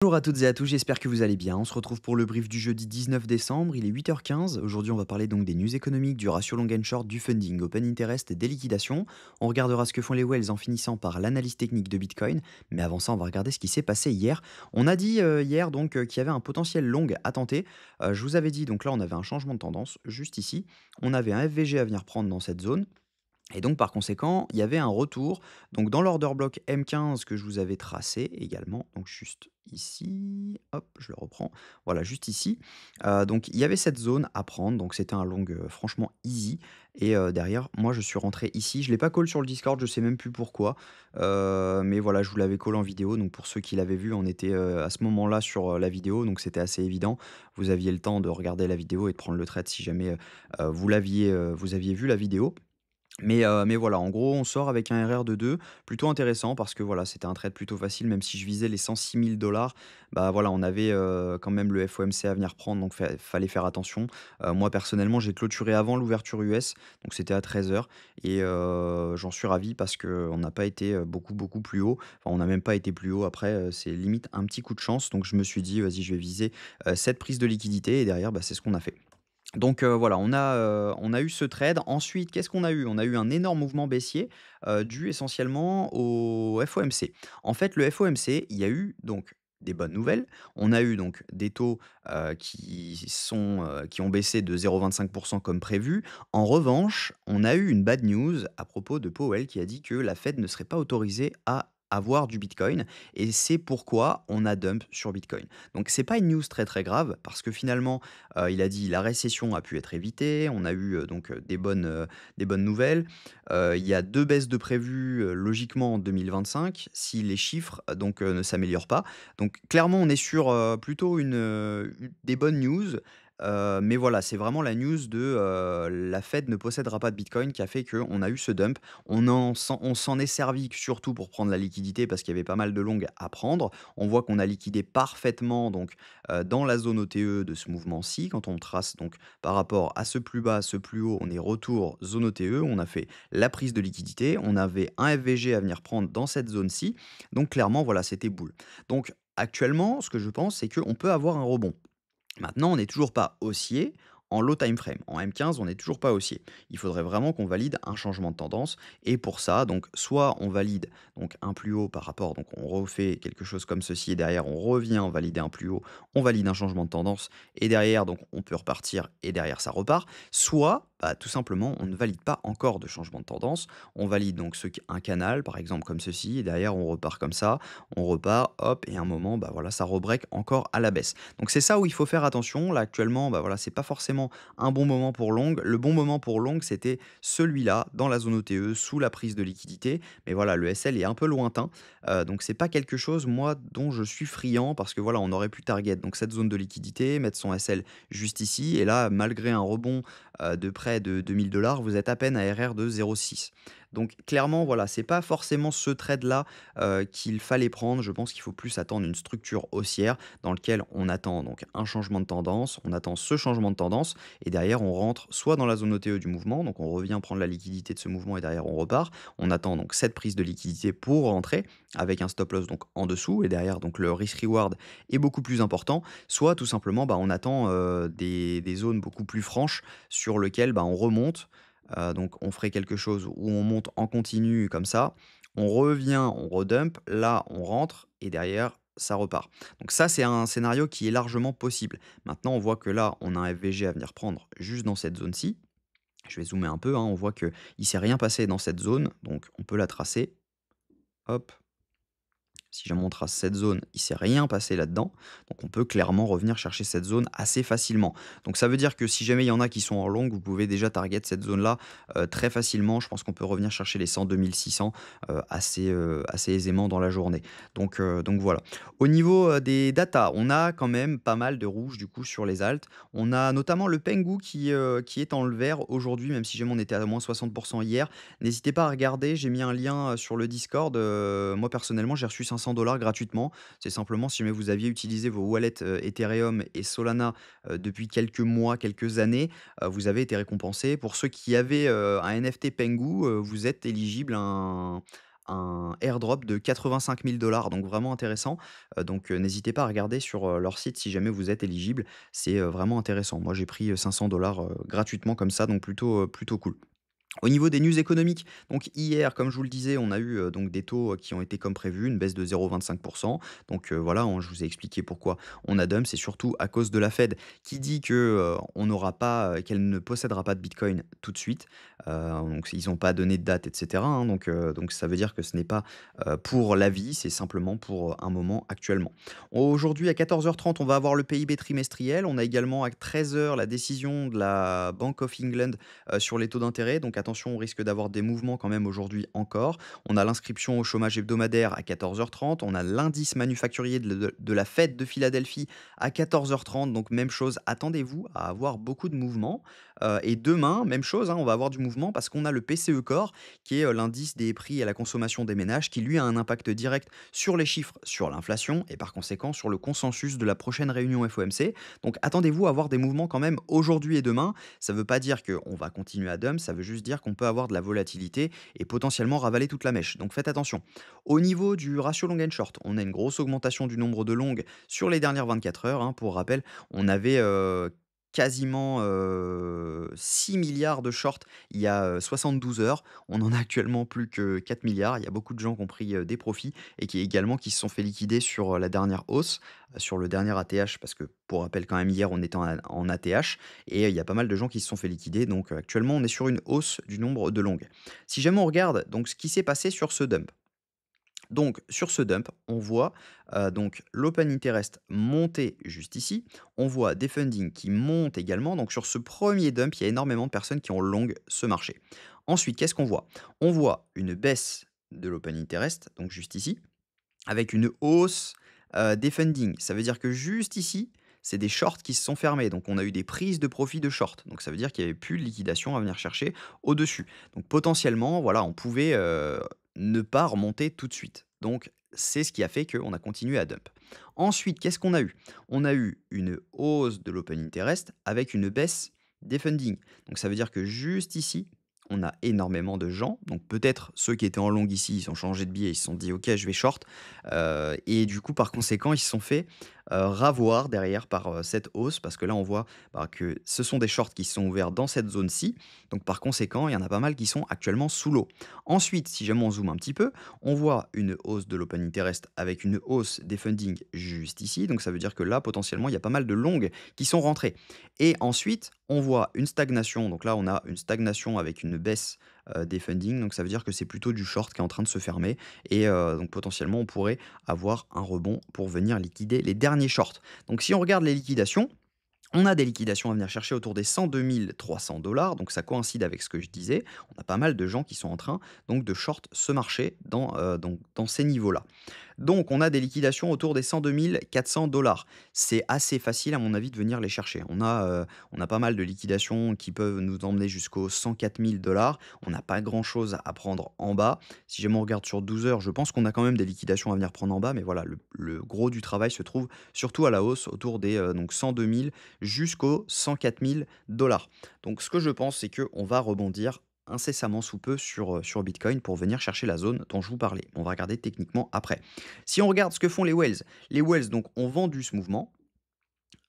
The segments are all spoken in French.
Bonjour à toutes et à tous, j'espère que vous allez bien. On se retrouve pour le brief du jeudi 19 décembre, il est 8h15. Aujourd'hui, on va parler donc des news économiques, du ratio long and short, du funding, open interest et des liquidations. On regardera ce que font les whales en finissant par l'analyse technique de Bitcoin. Mais avant ça, on va regarder ce qui s'est passé hier. On a dit hier donc qu'il y avait un potentiel long à tenter. Je vous avais dit, donc là, on avait un changement de tendance juste ici. On avait un FVG à venir prendre dans cette zone. Et donc, par conséquent, il y avait un retour donc dans l'order block M15 que je vous avais tracé également, donc juste ici, hop, je le reprends, voilà, juste ici. Donc il y avait cette zone à prendre, donc c'était un long, franchement easy et derrière, moi, je suis rentré ici. Je l'ai pas call sur le Discord, je sais même plus pourquoi, mais voilà, je vous l'avais call en vidéo, donc pour ceux qui l'avaient vu, on était, à ce moment-là sur, la vidéo, donc c'était assez évident. Vous aviez le temps de regarder la vidéo et de prendre le trade si jamais, vous aviez vu la vidéo. Mais voilà, en gros, on sort avec un RR de 2 plutôt intéressant parce que voilà, c'était un trade plutôt facile, même si je visais les 106 000 bah, voilà, on avait, quand même le FOMC à venir prendre, donc fallait faire attention. Moi, personnellement, j'ai clôturé avant l'ouverture US, donc c'était à 13 h et j'en suis ravi parce qu'on n'a pas été, beaucoup, beaucoup plus haut. Enfin, on n'a même pas été plus haut. Après, c'est limite un petit coup de chance, donc je me suis dit: «Vas-y, je vais viser, cette prise de liquidité» et derrière, bah, c'est ce qu'on a fait. Donc voilà, on a eu ce trade. Ensuite, qu'est-ce qu'on a eu? On a eu un énorme mouvement baissier, dû essentiellement au FOMC. En fait, le FOMC, il y a eu donc des bonnes nouvelles. On a eu donc des taux, qui ont baissé de 0,25 comme prévu. En revanche, on a eu une bad news à propos de Powell qui a dit que la Fed ne serait pas autorisée à avoir du bitcoin et c'est pourquoi on a dump sur bitcoin. Donc c'est pas une news très, très grave parce que finalement, il a dit: «La récession a pu être évitée». On a eu, donc des bonnes nouvelles. Il y a 2 baisses de prévues, logiquement en 2025 si les chiffres, ne s'améliorent pas. Donc clairement, on est sur, plutôt des bonnes news, mais voilà, c'est vraiment la news de, la Fed ne possédera pas de bitcoin qui a fait qu'on a eu ce dump. On s'en est servi surtout pour prendre la liquidité parce qu'il y avait pas mal de longues à prendre. On voit qu'on a liquidé parfaitement donc dans la zone OTE de ce mouvement-ci. Quand on trace donc par rapport à ce plus bas, ce plus haut, on est retour zone OTE, on a fait la prise de liquidité, on avait un FVG à venir prendre dans cette zone-ci. Donc clairement, voilà, c'était boule. Donc actuellement, ce que je pense, c'est qu'on peut avoir un rebond. Maintenant, on n'est toujours pas haussier en low time frame. En M15, on n'est toujours pas haussier. Il faudrait vraiment qu'on valide un changement de tendance. Et pour ça, donc, soit on valide donc un plus haut par rapport, donc on refait quelque chose comme ceci, et derrière on revient valider un plus haut, on valide un changement de tendance, et derrière donc on peut repartir, et derrière ça repart. Soit, bah, tout simplement, on ne valide pas encore de changement de tendance. On valide donc un canal, par exemple comme ceci, et derrière on repart comme ça, on repart, hop, et à un moment, bah voilà, ça rebreak encore à la baisse. Donc c'est ça où il faut faire attention. Là actuellement, bah voilà, c'est pas forcément un bon moment pour long. Le bon moment pour long, c'était celui-là, dans la zone OTE, sous la prise de liquidité. Mais voilà, le SL est un peu lointain. Donc c'est pas quelque chose, moi, dont je suis friand parce que voilà, on aurait pu target donc cette zone de liquidité, mettre son SL juste ici. Et là, malgré un rebond de près de 2 000 $, vous êtes à peine à RR de 0,6. Donc clairement, voilà, c'est pas forcément ce trade-là qu'il fallait prendre. Je pense qu'il faut plus attendre une structure haussière dans lequel on attend donc un changement de tendance, on attend ce changement de tendance et derrière on rentre soit dans la zone OTE du mouvement, donc on revient prendre la liquidité de ce mouvement et derrière on repart. On attend donc cette prise de liquidité pour rentrer avec un stop loss donc en dessous et derrière donc le risk reward est beaucoup plus important. Soit tout simplement bah, on attend des zones beaucoup plus franches sur lesquelles bah, on remonte. Donc on ferait quelque chose où on monte en continu comme ça, on revient, on redump, là on rentre et derrière ça repart. Donc ça, c'est un scénario qui est largement possible. Maintenant, on voit que là, on a un FVG à venir prendre juste dans cette zone-ci. Je vais zoomer un peu, hein, on voit qu'il ne s'est rien passé dans cette zone, donc on peut la tracer. Hop, si je montre à cette zone, il s'est rien passé là-dedans. Donc on peut clairement revenir chercher cette zone assez facilement. Donc ça veut dire que si jamais il y en a qui sont en long, vous pouvez déjà target cette zone-là très facilement. Je pense qu'on peut revenir chercher les 102 600 assez aisément dans la journée. Donc voilà. Au niveau des datas, on a quand même pas mal de rouge du coup sur les alts. On a notamment le Pengu qui est en le vert aujourd'hui, même si jamais on était à moins 60% hier. N'hésitez pas à regarder, j'ai mis un lien, sur le Discord, moi personnellement j'ai reçu 500 gratuitement. C'est simplement si jamais vous aviez utilisé vos wallets, Ethereum et Solana, depuis quelques mois, quelques années, vous avez été récompensé. Pour ceux qui avaient, un NFT Pengu, vous êtes éligible à un airdrop de 85 000 dollars, donc vraiment intéressant. N'hésitez pas à regarder sur, leur site si jamais vous êtes éligible. C'est, vraiment intéressant. Moi, j'ai pris, 500 gratuitement comme ça, donc plutôt cool. Au niveau des news économiques, donc hier, comme je vous le disais, on a eu, donc des taux, qui ont été comme prévu, une baisse de 0,25. Voilà, je vous ai expliqué pourquoi on a dump. C'est surtout à cause de la Fed qui dit que, on n'aura pas, qu'elle ne possédera pas de bitcoin tout de suite. Donc ils n'ont pas donné de date et cetera, hein, donc ça veut dire que ce n'est pas, pour la vie, c'est simplement pour, un moment actuellement. Aujourd'hui à 14h30, on va avoir le PIB trimestriel. On a également à 13h la décision de la Bank of England sur les taux d'intérêt. Donc attention, on risque d'avoir des mouvements quand même aujourd'hui encore. On a l'inscription au chômage hebdomadaire à 14h30. On a l'indice manufacturier de la Fed de Philadelphie à 14h30. Donc même chose, attendez-vous à avoir beaucoup de mouvements. Et demain, même chose, hein, on va avoir du mouvement parce qu'on a le PCE Core, qui est l'indice des prix à la consommation des ménages, qui lui a un impact direct sur les chiffres, sur l'inflation et par conséquent sur le consensus de la prochaine réunion FOMC. Donc attendez-vous à avoir des mouvements quand même aujourd'hui et demain. Ça ne veut pas dire qu'on va continuer à dump, ça veut juste dire qu'on peut avoir de la volatilité et potentiellement ravaler toute la mèche. Donc faites attention. Au niveau du ratio long and short, on a une grosse augmentation du nombre de longues sur les dernières 24 heures, hein. Pour rappel, on avait quasiment 6 milliards de shorts il y a 72 heures. On en a actuellement plus que 4 milliards. Il y a beaucoup de gens qui ont pris des profits et qui également qui se sont fait liquider sur la dernière hausse, sur le dernier ATH, parce que pour rappel quand même hier on était en ATH. Et il y a pas mal de gens qui se sont fait liquider, donc actuellement, on est sur une hausse du nombre de longues. Si jamais on regarde donc ce qui s'est passé sur ce dump. Donc sur ce dump, on voit, donc l'open interest monter juste ici. On voit des fundings qui montent également. Donc sur ce premier dump, il y a énormément de personnes qui ont long ce marché. Ensuite, qu'est-ce qu'on voit? On voit une baisse de l'open interest, donc juste ici, avec une hausse, des fundings. Ça veut dire que juste ici, c'est des shorts qui se sont fermés. Donc on a eu des prises de profit de short. Donc ça veut dire qu'il y avait plus de liquidation à venir chercher au-dessus. Donc potentiellement, voilà, on pouvait, ne pas remonter tout de suite. Donc c'est ce qui a fait qu'on a continué à dump. Ensuite, qu'est-ce qu'on a eu? On a eu une hausse de l'open interest avec une baisse des fundings. Donc ça veut dire que juste ici, on a énormément de gens, donc peut-être ceux qui étaient en long ici, ils ont changé de biais, ils se sont dit: «OK, je vais short», et du coup, par conséquent, ils se sont fait, ravoir derrière par, cette hausse parce que là, on voit, bah, que ce sont des shorts qui se sont ouverts dans cette zone-ci, donc par conséquent, il y en a pas mal qui sont actuellement sous l'eau. Ensuite, si jamais on zoome un petit peu, on voit une hausse de l'open interest avec une hausse des fundings juste ici, donc ça veut dire que là, potentiellement, il y a pas mal de longues qui sont rentrées. Et ensuite, on voit une stagnation. Donc là, on a une stagnation avec une baisse, des funding. Donc ça veut dire que c'est plutôt du short qui est en train de se fermer et donc potentiellement, on pourrait avoir un rebond pour venir liquider les derniers shorts. Donc si on regarde les liquidations, on a des liquidations à venir chercher autour des 102 300 $, donc ça coïncide avec ce que je disais. On a pas mal de gens qui sont en train donc de short ce marché dans ces niveaux-là. Donc on a des liquidations autour des 102 400 $. C'est assez facile à mon avis de venir les chercher. On a pas mal de liquidations qui peuvent nous emmener jusqu'aux 104 000 $. On n'a pas grand-chose à prendre en bas. Si jamais on regarde sur 12 heures, je pense qu'on a quand même des liquidations à venir prendre en bas, mais voilà, le gros du travail se trouve surtout à la hausse autour des donc 102 000 jusqu'aux 104 000 $. Donc ce que je pense, c'est qu'on va rebondir incessamment sous peu sur Bitcoin pour venir chercher la zone dont je vous parlais. On va regarder techniquement après. Si on regarde ce que font les whales donc ont vendu ce mouvement.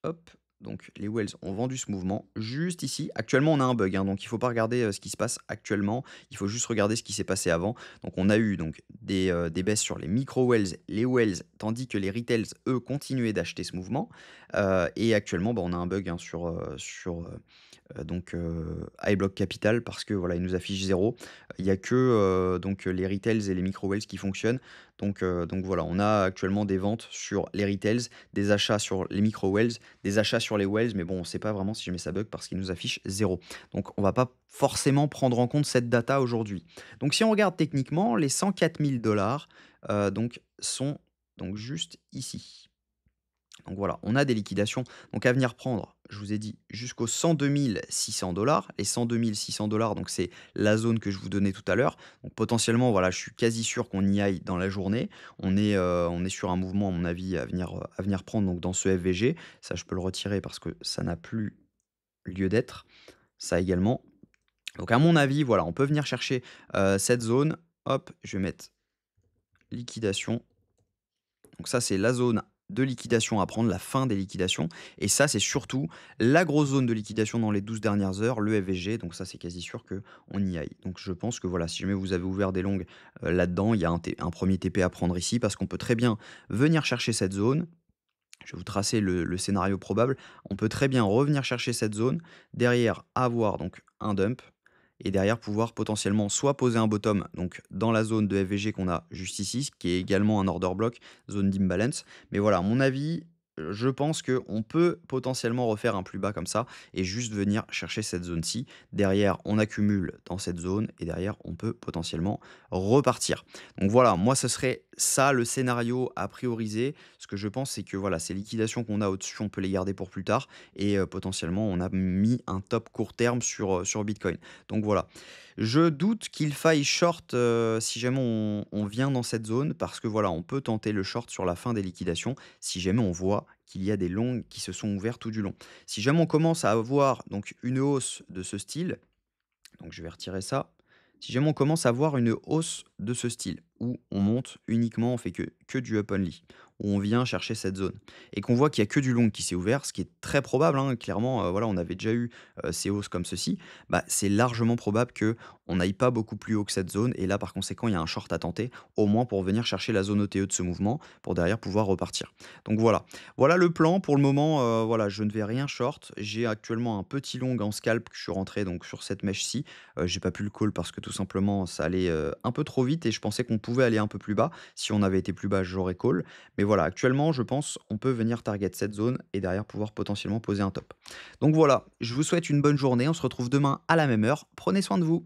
Hop, donc les whales ont vendu ce mouvement juste ici. Actuellement, on a un bug, hein, donc il ne faut pas regarder ce qui se passe actuellement. Il faut juste regarder ce qui s'est passé avant. Donc on a eu donc des baisses sur les micro-whales, les whales, tandis que les retails, eux, continuaient d'acheter ce mouvement. Et actuellement, bah, on a un bug, hein, sur iBlock Capital parce que voilà, il nous affiche zéro. Il y a que donc les retails et les micro whales qui fonctionnent. Donc voilà, on a actuellement des ventes sur les retails, des achats sur les micro whales, des achats sur les whales, mais bon, on ne sait pas vraiment si jamais ça bug parce qu'il nous affiche zéro. Donc on va pas forcément prendre en compte cette data aujourd'hui. Donc si on regarde techniquement, les 104 000 $ donc sont donc juste ici. Donc voilà, on a des liquidations donc à venir prendre, je vous ai dit, jusqu'aux 102 600 $. Les 102 600 $, donc c'est la zone que je vous donnais tout à l'heure. Donc potentiellement, voilà, je suis quasi sûr qu'on y aille dans la journée. On est sur un mouvement, à mon avis, à venir prendre donc dans ce FVG. Ça, je peux le retirer parce que ça n'a plus lieu d'être. Ça également. Donc à mon avis, voilà, on peut venir chercher cette zone. Hop, je vais mettre liquidation. Donc ça, c'est la zone de liquidation à prendre, la fin des liquidations. Et ça, c'est surtout la grosse zone de liquidation dans les 12 dernières heures, le FVG. Donc ça, c'est quasi sûr qu'on y aille. Donc je pense que voilà, si jamais vous avez ouvert des longues là-dedans, il y a un premier TP à prendre ici parce qu'on peut très bien venir chercher cette zone. Je vais vous tracer le scénario probable. On peut très bien revenir chercher cette zone, derrière avoir donc un dump, et derrière pouvoir potentiellement soit poser un bottom donc dans la zone de FVG qu'on a juste ici, ce qui est également un order block, zone d'imbalance. Mais voilà, à mon avis, je pense qu'on peut potentiellement refaire un plus bas comme ça et juste venir chercher cette zone-ci. Derrière, on accumule dans cette zone et derrière, on peut potentiellement repartir. Donc voilà, moi, ce serait ça le scénario à prioriser. Ce que je pense, c'est que voilà, ces liquidations qu'on a au-dessus, on peut les garder pour plus tard et potentiellement, on a mis un top court terme sur Bitcoin. Donc voilà. Je doute qu'il faille short, si jamais on vient dans cette zone parce que voilà, on peut tenter le short sur la fin des liquidations si jamais on voit qu'il y a des longues qui se sont ouvertes tout du long. Si jamais on commence à avoir donc une hausse de ce style, donc je vais retirer ça. Si jamais on commence à voir une hausse de ce style, où on monte uniquement, on fait que du up only, où on vient chercher cette zone, et qu'on voit qu'il y a que du long qui s'est ouvert, ce qui est très probable, hein, clairement, voilà, on avait déjà eu ces hausses comme ceci, bah, c'est largement probable que on n'aille pas beaucoup plus haut que cette zone, et là par conséquent il y a un short à tenter, au moins pour venir chercher la zone OTE de ce mouvement, pour derrière pouvoir repartir. Donc voilà, voilà le plan. Pour le moment, voilà, je ne vais rien short. J'ai actuellement un petit long en scalp que je suis rentré donc sur cette mèche-ci. J'ai pas pu le call parce que tout simplement ça allait, un peu trop vite et je pensais qu'on pouvait aller un peu plus bas. Si on avait été plus bas, j'aurais call. Mais voilà, actuellement, je pense on peut venir target cette zone et derrière pouvoir potentiellement poser un top. Donc voilà, je vous souhaite une bonne journée. On se retrouve demain à la même heure. Prenez soin de vous.